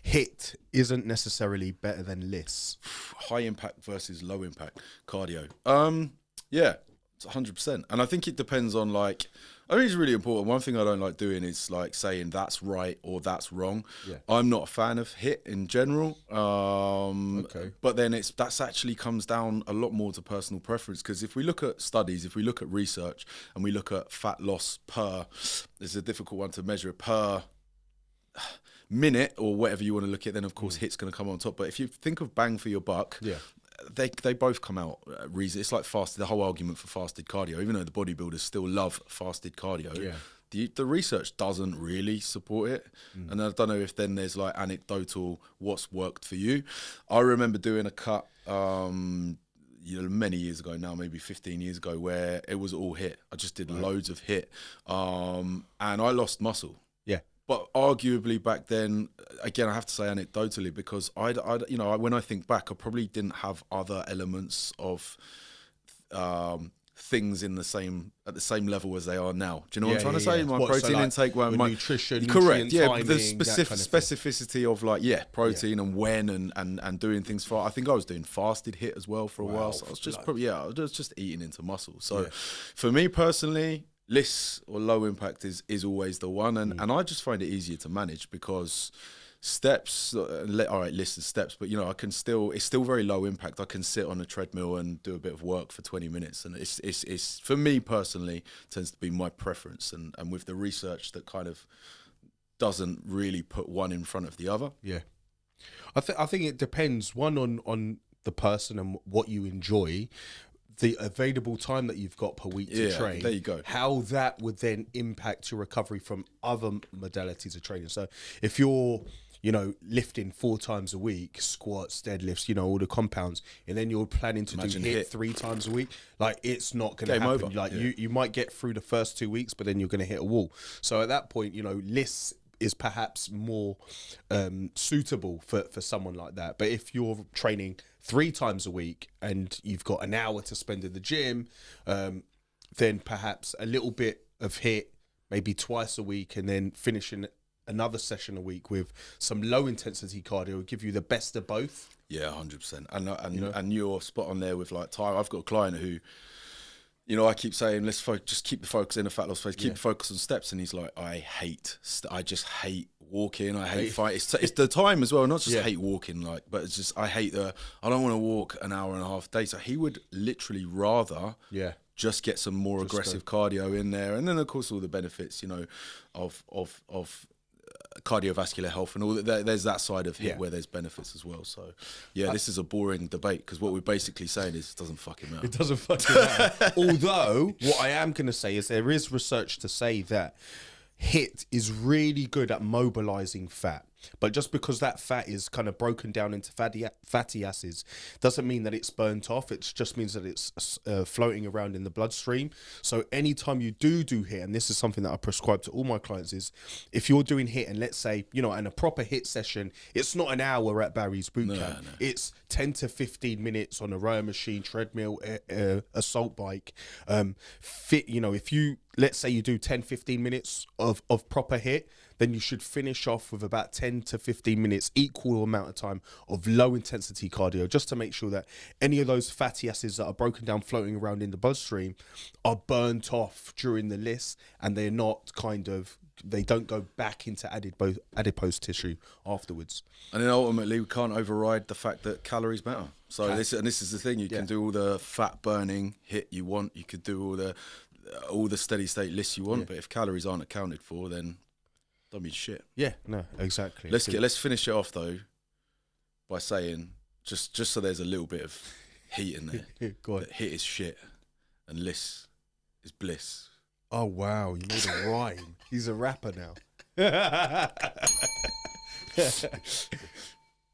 HIIT isn't necessarily better than LISS? High impact versus low impact cardio. Yeah, it's 100%. And I think it depends on like, I think it's really important. One thing I don't like doing is like saying that's right or that's wrong. Yeah. I'm not a fan of HIIT in general. Okay. But then that's actually comes down a lot more to personal preference, because if we look at studies, if we look at research and we look at fat loss per, it's a difficult one to measure it, per minute or whatever you want to look at, then of course HIIT's going to come on top. But if you think of bang for your buck, Yeah. they both come out reason. It's like fasted, the whole argument for fasted cardio, even though the bodybuilders still love fasted cardio. Yeah. The research doesn't really support it. And I don't know if then there's like anecdotal what's worked for you. I remember doing a cut many years ago now, maybe 15 years ago, where it was all HIIT. I just did loads of HIIT, and I lost muscle. Yeah. But arguably back then, again, I have to say anecdotally, because when I think back, I probably didn't have other elements of things at the same level as they are now. Do you know what I'm trying to say? My protein intake, my nutrition, correct, yeah, timing, the that kind of specificity of like protein and when and doing things for. I think I was doing fasted HIIT as well for a while, so I was just I was just eating into muscle. So for me personally, LISS or low impact is always the one, and I just find it easier to manage because steps, all right, LISS is steps, but it's still very low impact. I can sit on a treadmill and do a bit of work for 20 minutes, and it's for me personally tends to be my preference, and with the research that kind of doesn't really put one in front of the other. Yeah, I think it depends on the person and what you enjoy. The available time that you've got per week to train, there you go. How that would then impact your recovery from other modalities of training. So if you're, lifting 4 times a week, squats, deadlifts, all the compounds, and then you're planning to do HIIT 3 times a week, like it's not going to happen. Over. Like you might get through the first 2 weeks, but then you're going to hit a wall. So at that point, LISS is perhaps more suitable for someone like that. But if you're training 3 times a week and you've got an hour to spend in the gym, then perhaps a little bit of HIIT, maybe twice a week, and then finishing another session a week with some low intensity cardio will give you the best of both. Yeah, 100%. And you're spot on there with like time. I've got a client who, I keep saying, let's just keep the focus in a fat loss phase, keep the focus on steps. And he's like, I just hate walking. I hate fight. It's the time as well, not just hate walking, but it's just, I don't want to walk an hour and a half a day. So he would literally rather just get some more aggressive cardio in there. And then of course all the benefits, of cardiovascular health and all that. There's that side of HIIT where there's benefits as well. So this is a boring debate, because what we're basically saying is it doesn't fucking matter. It doesn't fucking matter. Although what I am going to say is there is research to say that HIIT is really good at mobilizing fat. But just because that fat is kind of broken down into fatty acids doesn't mean that it's burnt off. It just means that it's floating around in the bloodstream. So anytime you do HIIT, and this is something that I prescribe to all my clients, is if you're doing HIIT, and let's say, in a proper HIIT session, it's not an hour at Barry's bootcamp. No. It's 10 to 15 minutes on a rower machine, treadmill, assault bike. If you, let's say you do 10, 15 minutes of proper HIIT, then you should finish off with about 10 to 15 minutes, equal amount of time of low intensity cardio, just to make sure that any of those fatty acids that are broken down floating around in the bloodstream are burnt off during the LISS, and they're not they don't go back into adipose tissue afterwards. And then ultimately we can't override the fact that calories matter. So this is the thing, you can do all the fat burning HIIT you want, you could do all the steady state LISS you want, but if calories aren't accounted for, then don't mean shit. Yeah, no, exactly. Let's finish it off though by saying, just so there's a little bit of heat in there. Go on. That HIIT is shit and LISS is bliss. Oh wow, you made a rhyme. He's a rapper now.